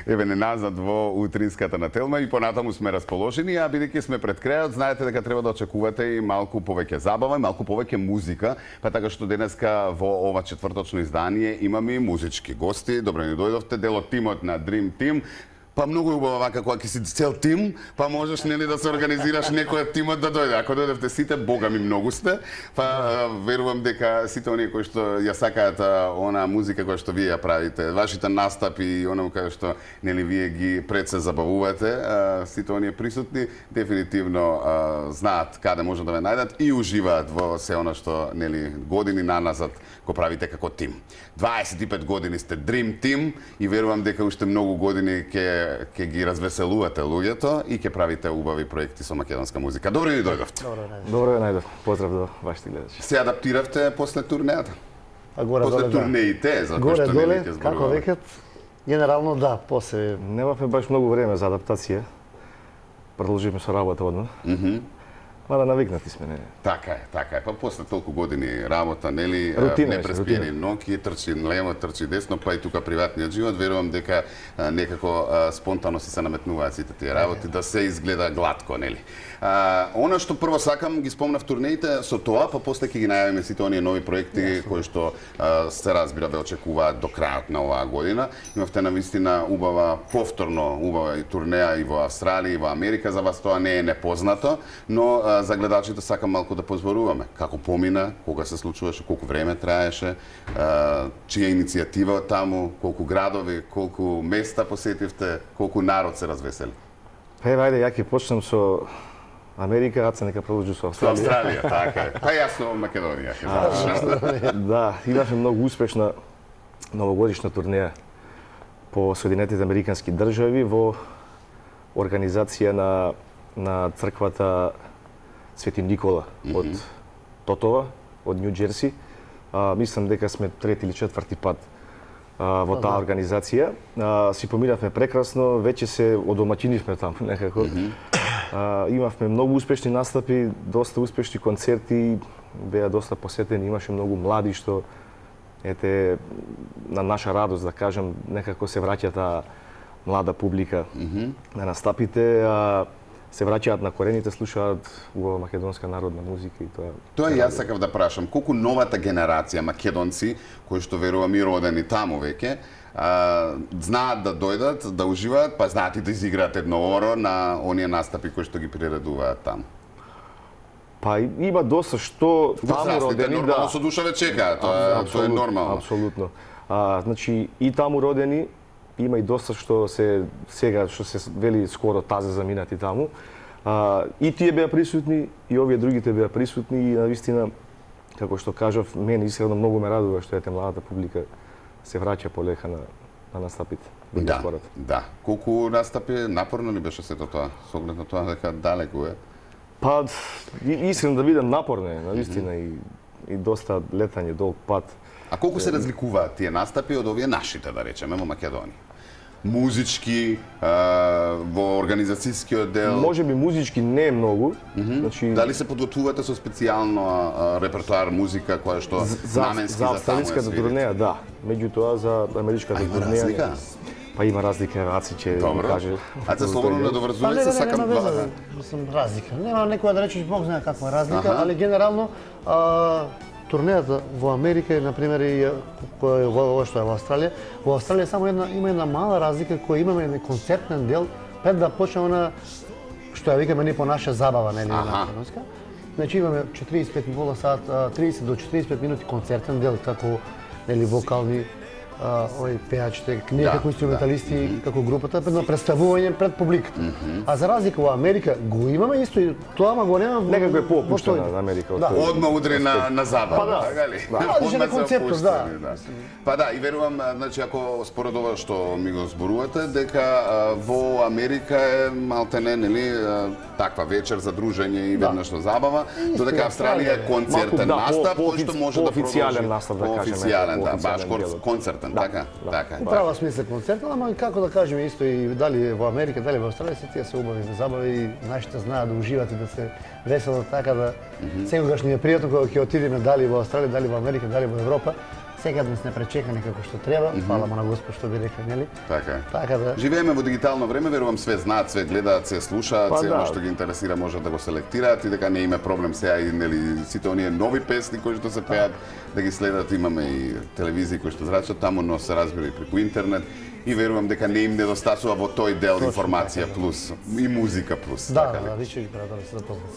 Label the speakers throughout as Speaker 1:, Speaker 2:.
Speaker 1: еве не назад во утринската на Телма и понатаму сме расположени, а бидејќи сме пред крајот, знаете дека треба да очекувате и малку повеќе забава, и малку повеќе музика, па така што денеска во ова четврточно издание имаме и музички гости. Добро ни дојдовте, дел од тимот на Dream Team. Па многу е убава вака кога ќе си цел тим, па можеш нели да се организираш некој од тимот да дојде. Ако дојдевте сите, бога ми многу сте, па верувам дека сите оние кои што ја сакаат она музика која што вие ја правите, вашите настапи и оно кај што нели вие ги пред се забавувате, сите оние присутни дефинитивно знаат каде може да ве најдат и уживаат во се она што нели години наназад го правите како тим. 25 години сте Dream Team и верувам дека уште многу години ќе ги развеселувате луѓето и ќе правите убави проекти со македонска музика. Добро ни дојдовте.
Speaker 2: Добро ве најдов. Поздрав до вашите гледачи.
Speaker 1: Се адаптиравте после турнеата? После
Speaker 3: Горе-доле,
Speaker 1: турнеите, за кои што нели
Speaker 3: горе-доле,
Speaker 1: ќе зборуваме.
Speaker 3: како векат, генерално да, после...
Speaker 2: Немавме баш многу време за адаптација. Продолживме со работа одма. Мада навикнати сме, не.
Speaker 1: Така е, така е. Па после толку години работа, нели,
Speaker 2: Рутина,
Speaker 1: непреспиени
Speaker 2: рутина.
Speaker 1: ноќи, трчи лево, трчи десно, па и тука приватниот живот, верувам дека некако спонтано си се наметнуваат сите тие работи да се изгледа глатко, нели. Она што прво сакам ги спомнав турнеите со тоа, па после ќе ги најавиме сите оние нови проекти кои што се разбира ве очекуваат до крајот на оваа година. Имавте навистина убава повторно убава и турнеа и во Австралија и во Америка, за вас тоа не е непознато, но за гледачите сакам малку да позборуваме како помина, кога се случуваше, колку време траеше, чија иницијатива од таму, колку градови, колку места посетивте, колку народ се развесели.
Speaker 2: Еве, ајде, ја ќе почнем со Америка, Аца нека продолжи со
Speaker 1: Со
Speaker 2: Австралија.
Speaker 1: Австралија, така е. Па јас со Македонија ќе започнам.
Speaker 2: Да, имавме многу успешна новогодишна турнеја по Соединетите Американски држави во организација на црквата Свети Никола од Тотова, од Нью Џерси. Мислам дека сме трети или четврти пат во таа организација. Си поминавме прекрасно, веќе се одомаќинивме таму некако. Имавме многу успешни настапи, доста успешни концерти, беа доста посетени, имаше многу млади што ете на наша радост да кажам некако се враќа таа млада публика на настапите, се враќаат на корените, слушаат убава македонска народна музика и тоа.
Speaker 1: Тоа јас сакав да прашам, колку новата генерација македонци кои што верувам и родени таму веќе, знаат да дојдат, да уживаат, па знаат и да изиграат едно оро на оние настапи кои што ги приредуваат таму.
Speaker 2: Па има доста што таму родени,
Speaker 1: нормално со душа ве чекаат, тоа е нормално.
Speaker 2: Апсолутно. Значи и таму родени, има и доста што се сега што се вели скоро тазе заминати таму. И тие беа присутни, и овие другите беа присутни и навистина како што кажав, мене искрено многу ме радува што ете младата публика се враќа полека на настапите.
Speaker 1: Да. Колку настапи напорно ли беше сето тоа? Со оглед на тоа дека далеку е.
Speaker 2: Па искрено да бидам напорно е, навистина и доста летање, долг пат.
Speaker 1: А колку се разликуваат тие настапи од овие нашите, да речеме, во Македонија? Музички, во организацијскиот дел?
Speaker 2: Може би музички не е многу. Значи,
Speaker 1: дали се подготвувате со специјално репертоар музика која што наменски за таму е
Speaker 2: австралиската турнеја, да. Меѓутоа за америчката турнеја.
Speaker 1: Има разлика?
Speaker 2: Па има разлика, Аци ќе ви каже.
Speaker 1: Аце слободно не доврзувај се, сакам
Speaker 3: да... Мислам, разлика. Нема некоја да речеш, Бог знае каква е разлика, али генерално турнејата во Америка, например, и ова што е во Австралија, во Австралија само има една мала разлика која имаме еден концертен дел пред да почне она што ја викаме ние по наша забава, нели, на македонска. Значи имаме 45 сат, 30 до 45 минути концертен дел како нели вокални пеачите, ние како инструменталисти, како групата, пред представување пред публиката. А за разлика во Америка го имаме исто и тоа, ама го немаме
Speaker 2: некако е поопуштена на Америка.
Speaker 1: Одма удри на забава, така ли?
Speaker 3: Одише на концептот, да.
Speaker 1: Па да, и верувам, значи, ако според ова што ми го зборувате, дека во Америка е малтене, нели, таква вечер за дружење и веднашна забава, додека Австралија е концертен настап, кој што може да продолжи.
Speaker 2: Официјален настап, да кажеме.
Speaker 1: Официјален, да, баш концертен, така.
Speaker 3: У права смисла концертен, ама како да кажеме исто и дали во Америка, дали во Австралија, се тие се убави забави и нашите знаат да уживат и да се веселат така да секогаш ни е пријатно кога ќе отидеме дали во Австралија, дали во Америка, дали во Европа, сега нас не пречекани како што треба, фала му на Господ што би рекли, нели?
Speaker 1: Така е.
Speaker 3: Така да
Speaker 1: Живееме во дигитално време, верувам све знаат, све гледаат, све слушаат,
Speaker 2: Па
Speaker 1: се
Speaker 2: да.
Speaker 1: оно што ги интересира може да го селектираат и дека не има проблем сега и нели сите оние нови песни кои што се пеат да ги следат, имаме и телевизии кои што зрачат таму, но се разбира и преку интернет и верувам дека не им недостасува во тој дел информација плюс и музика плюс.
Speaker 3: да,
Speaker 1: така ли?
Speaker 3: да, више ги прават да се запознат.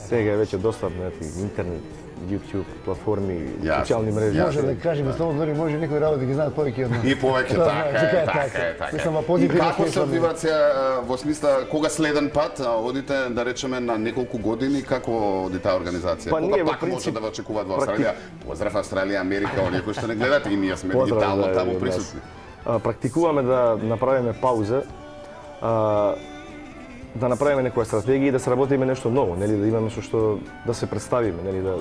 Speaker 2: Сега е веќе достапно интернет, YouTube, платформи,
Speaker 1: Јасно,
Speaker 2: социјални мрежи.
Speaker 1: јасно.
Speaker 3: Може да кажеме слободно, дори може некои работи ги знаат повеќе од нас.
Speaker 1: И повеќе,
Speaker 3: Да,
Speaker 1: така е.
Speaker 3: Мислам, во
Speaker 1: И
Speaker 3: позитивно
Speaker 1: како се
Speaker 3: смисло,
Speaker 1: одвиваат сега во смисла кога следен пат одите да речеме на неколку години, како оди таа организација?
Speaker 2: Па
Speaker 1: Кога
Speaker 2: ние во
Speaker 1: пак може
Speaker 2: принцип
Speaker 1: да ве очекуваат во Австралија? Поздрав Австралија, Америка, оние кои што не гледат и ние сме дигитално таму присутни.
Speaker 2: Практикуваме да направиме пауза, да направиме некоја стратегија и да сработиме нешто ново, нели, да имаме што да се представиме, нели, да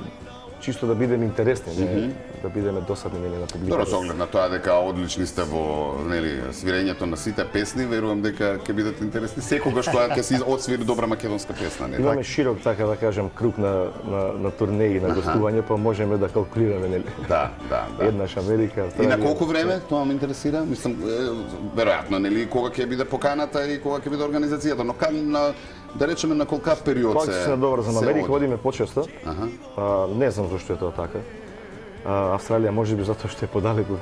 Speaker 2: чисто да бидеме интересни, не да бидеме досадни нели на
Speaker 1: Добро,
Speaker 2: публиката.
Speaker 1: со оглед на тоа дека одлични сте во нели свирењето на сите песни, верувам дека ќе бидат интересни секогаш кога ќе се одсвири добра македонска песна, нели?
Speaker 2: Имаме широк, така да кажем, круг на турнеи, на гостување, па можеме да калкулираме, нели.
Speaker 1: Да.
Speaker 2: Еднаш Америка,
Speaker 1: И на
Speaker 2: Австралија.
Speaker 1: колку време тоа ме интересира? Мислам, веројатно, нели, кога ќе биде поканата и кога ќе биде организацијата, но на да речеме на колкав период
Speaker 2: Пак се добро за
Speaker 1: се
Speaker 2: Америка
Speaker 1: оди?
Speaker 2: одиме почесто. Не знам зашто е тоа така. Австралија можеби затоа што е подалеку.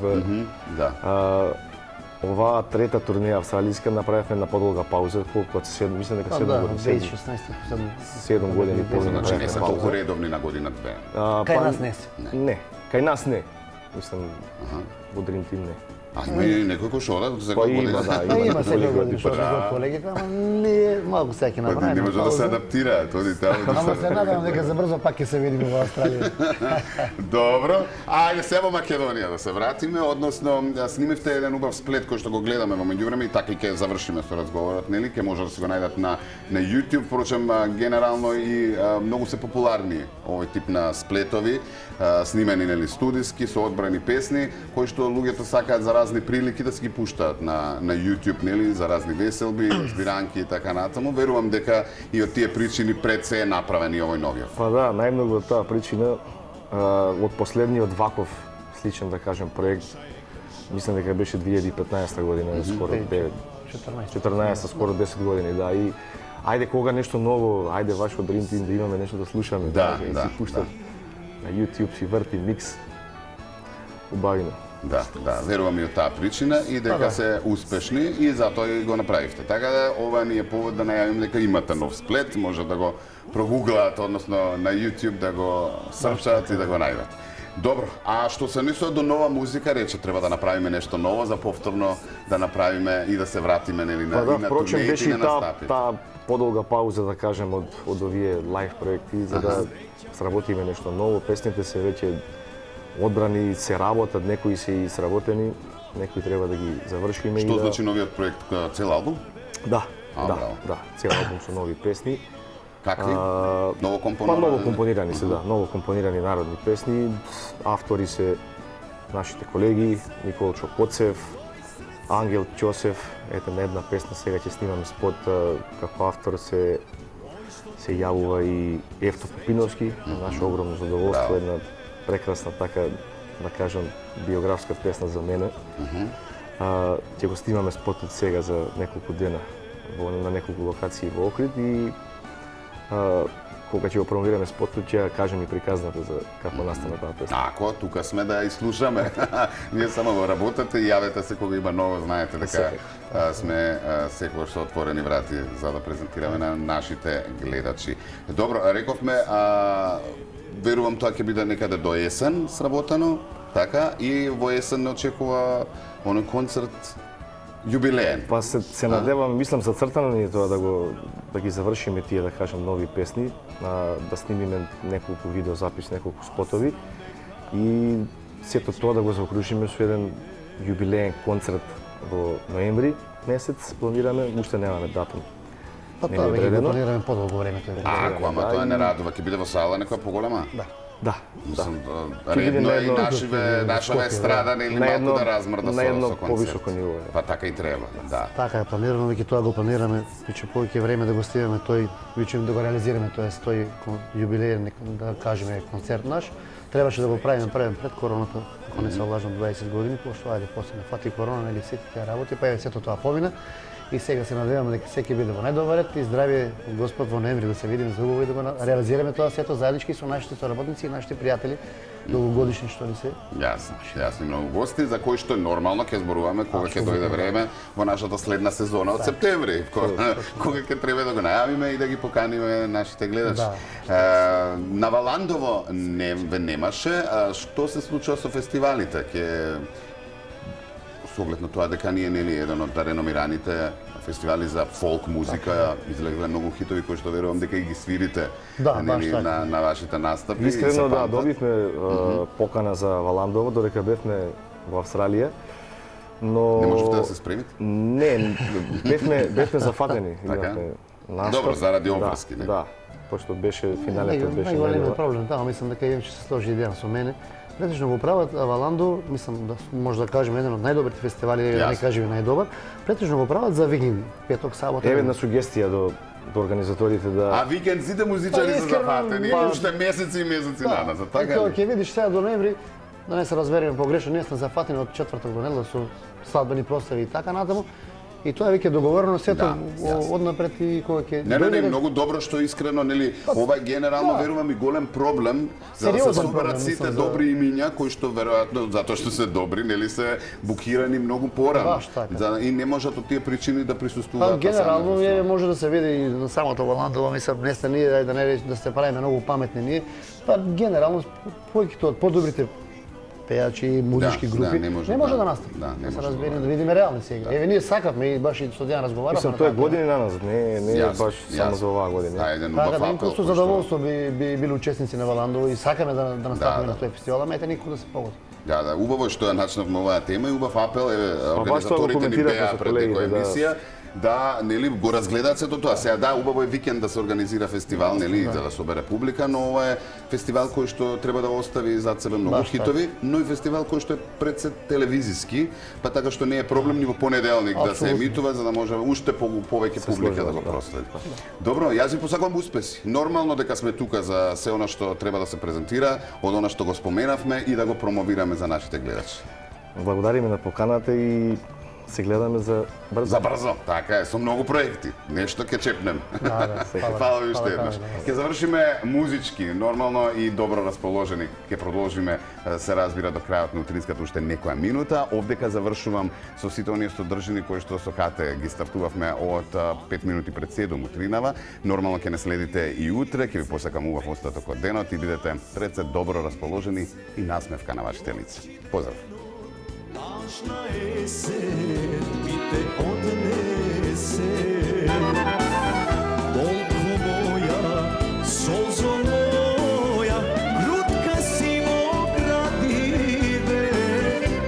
Speaker 1: Да.
Speaker 2: Оваа трета турнеја австралиска направивме на подолга пауза, колку мислам дека 7
Speaker 3: Да,
Speaker 2: години.
Speaker 3: 2016 последно.
Speaker 2: 7 години и половина.
Speaker 1: Значи не
Speaker 2: направивме
Speaker 1: се
Speaker 2: пауза.
Speaker 1: толку редовни на година две.
Speaker 3: Кај нас не се.
Speaker 2: Не, кај нас не. Мислам, во Dream Team не.
Speaker 1: А има и некој кој што ода
Speaker 2: Па има, да,
Speaker 3: Па има
Speaker 2: некои
Speaker 3: секој
Speaker 2: колеги
Speaker 3: годин што
Speaker 2: одат.
Speaker 3: од колегите, ама не малку сега ќе
Speaker 1: Па
Speaker 3: направиме.
Speaker 1: не може да се адаптираат, оди таму.
Speaker 3: Ама се надевам дека за брзо пак ќе се видиме во Австралија.
Speaker 1: Добро, ајде се во Македонија да се вратиме, односно снимивте еден убав сплет кој што го гледаме во меѓувреме и така и ќе завршиме со разговорот, нели? Ќе може да се го најдат на YouTube, впрочем генерално и многу се популарни овој тип на сплетови, снимени нели студиски со одбрани песни, кои што луѓето сакаат за разни прилики да се ги пуштаат на YouTube, нели, за разни веселби, збиранки и така натаму. Верувам дека и од тие причини пред се е направен и овој новиот.
Speaker 2: Па да, најмногу од таа причина, од последниот ваков сличен, да кажем, проект, мислам дека беше 2015 година, скоро 14, скоро 10 години, да, и ајде кога нешто ново, ајде вашо Dream Team да имаме нешто да слушаме,
Speaker 1: Да,
Speaker 2: и
Speaker 1: да,
Speaker 2: си пуштат на YouTube, си врти микс, убавино.
Speaker 1: Да, верувам и од таа причина и дека се успешни и затоа и го направивте. Така да ова ни е повод да најавим дека имате нов сплет, може да го прогуглаат, односно на YouTube да го срчаат и да го најдат. Добро, а што се несува до нова музика, рече треба да направиме нешто ново за повторно да направиме и да се вратиме нели на
Speaker 2: Па да,
Speaker 1: и на
Speaker 2: впрочем
Speaker 1: турнеите
Speaker 2: беше
Speaker 1: и
Speaker 2: и
Speaker 1: на настапите.
Speaker 2: таа подолга пауза, да кажем, од овие лайв проекти, за да сработиме нешто ново. Песните се веќе одбрани, се работат, некои се и сработени, некои треба да ги завршиме.
Speaker 1: Што
Speaker 2: и да...
Speaker 1: значи новиот проект, цел албум?
Speaker 2: Да,
Speaker 1: браво.
Speaker 2: да, цел албум со нови песни.
Speaker 1: Какви? Ново
Speaker 2: Па
Speaker 1: компонирани?
Speaker 2: ново компонирани се, да, ново компонирани народни песни. Автори се нашите колеги Никол Чокоцев, Ангел Ќосев, ете на една песна сега ќе снимаме спот, како автор се јавува и Евто Попиновски, наше огромно задоволство, една прекрасна така, да кажам, биографска песна за мене. Ќе го снимаме спотот сега за неколку дена на неколку локации во Охрид и кога ќе го промовираме спотот, ќе кажем и приказната за како настана таа песна.
Speaker 1: Ако, тука сме да ја слушаме. Ние само го работате и јавете се кога има ново, знаете дека сме секогаш со отворени врати за да презентираме на нашите гледачи. Добро, рековме, верувам тоа ќе биде некаде до есен сработено, така, и во есен не очекува оној концерт јубилеен.
Speaker 2: Па се надевам, мислам зацртано ни е тоа да ги завршиме тие, да кажам, нови песни, да снимиме неколку видеозапис, неколку спотови и сето тоа да го заокружиме со еден јубилеен концерт во ноември месец, планираме, уште немаме датум.
Speaker 3: Па тоа веќе го планираме подолго време тоа.
Speaker 1: Ако, ама тоа не радува, ќе биде во сала некоја поголема?
Speaker 2: Да.
Speaker 1: Мислам,
Speaker 2: Ќе биде
Speaker 1: редно
Speaker 2: на
Speaker 1: е и
Speaker 2: едно-
Speaker 1: нашава естрада или
Speaker 2: На
Speaker 1: малку
Speaker 2: едно-
Speaker 1: да размрда
Speaker 2: на едно
Speaker 1: со концерт.
Speaker 2: повисоко ниво, е.
Speaker 1: Па така и треба, да.
Speaker 3: Така е планирано, веќе тоа го планираме, веќе повеќе време да го стигаме тој, веќе да го реализираме, тоест тој јубилеен, да кажеме, концерт наш. требаше да го правиме пред короната, ако не се лажам 20 години, пошто ајде после не фати корона, нели сите тие работи, па е сето тоа помина. И сега се надеваме дека секи биде во најдобар ред и здравје Господ во ноември да се видиме за убаво и да го реализираме тоа сето заеднички со нашите соработници и нашите пријатели долгогодишни што ли се.
Speaker 1: Јасно, многу гости за кои што е нормално ќе зборуваме кога ќе дојде време во нашата следна сезона од септември, кога ќе треба да го најавиме и да ги поканиме нашите гледачи. На Валандово немаше, што се случува со фестивалите? Со оглед на тоа дека ние нели еден од реномираните фестивали за фолк музика, излегле многу хитови кои што верувам дека и ги свирите на вашите настапи.
Speaker 2: Искрено да, добивме покана за Валандово, додека бевме во Австралија, но
Speaker 1: не можете да се спремите?
Speaker 2: Не, бевме зафатени, имавме настап.
Speaker 1: Добро, заради обврски, не?
Speaker 2: Да, пошто беше финалето беше.
Speaker 3: Најголемиот проблем таа, мислам дека Јевче се сложи идеја со мене. Претежно го прават Валандо, мислам да може да кажеме еден од најдобрите фестивали, да не кажеме најдобар. Претежно го прават за викенд, петок, сабота.
Speaker 2: Еве една сугестија до организаторите да.
Speaker 1: А викендзите музичари се зафатени, уште месеци и месеци наназад, така ли?
Speaker 3: Ќе видиш сега до ноември, да не се разбереме погрешно, ние сме зафатени од четврток до недела со свадбени прослави и така натаму. И тоа е веќе договорено сето однапред и кога ќе
Speaker 1: Не, многу добро што искрено, нели, ова е генерално верувам и голем проблем за да се соберат сите добри имиња кои што веројатно затоа што се добри, нели, се букирани многу порано. И не можат од тие причини да присуствуваат.
Speaker 3: Генерално може да се види и на самото Валандово, мислам, не сте ние да се правиме многу паметни ние, па генерално повеќето од подобрите пејачи и музички групи не може да настапи. Да се разбереме, да видиме реални сега. Еве ние сакавме и баш и со Дијан разговаравме.
Speaker 2: Мислам тоа е години наназад, не е баш само за оваа година.
Speaker 3: Така да им просто задоволство би били учесници на Валандово и сакаме да настапиме на тој фестивал, ама ете никој да се погоди.
Speaker 1: Да, убаво што ја начнавме оваа тема и убав апел, организаторите ни беа пред некоја емисија, да, нели, го разгледаат сето тоа. Сега да, убаво е викенд да се организира фестивал, нели, за да собере публика, но ова е фестивал кој што треба да остави зад себе многу хитови, но и фестивал кој што е пред се телевизиски, па така што не е проблем ни во понеделник да се емитува за да може уште повеќе публика да го проследи. Добро, јас ви посакувам успеси. Нормално дека сме тука за се она што треба да се презентира, од она што го споменавме и да го промовираме за нашите гледачи.
Speaker 2: Благодариме на поканата и се гледаме за брзо.
Speaker 1: За брзо, така е, со многу проекти. Нешто ќе чепнем. Фала ви уште еднаш. Ќе завршиме музички, нормално и добро расположени. Ќе продолжиме, се разбира, до крајот на утринската уште некоја минута. Овдека завршувам со сите оние содржини кои што со Кате ги стартувавме од 5 минути пред 7 утринава. Нормално ќе не следите и утре, ќе ви посакам убав остаток од денот и бидете пред се добро расположени и насмевка на вашите лица. Поздрав!
Speaker 4: Tašna jesen mi te odnese, Bolko moja, solzo moja, grutka si mog gradive,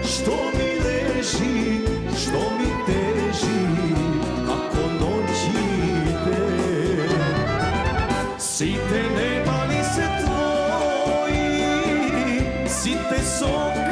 Speaker 4: što mi leži, što mi teži, kako noći ide. Site nemali se tvoji, site sok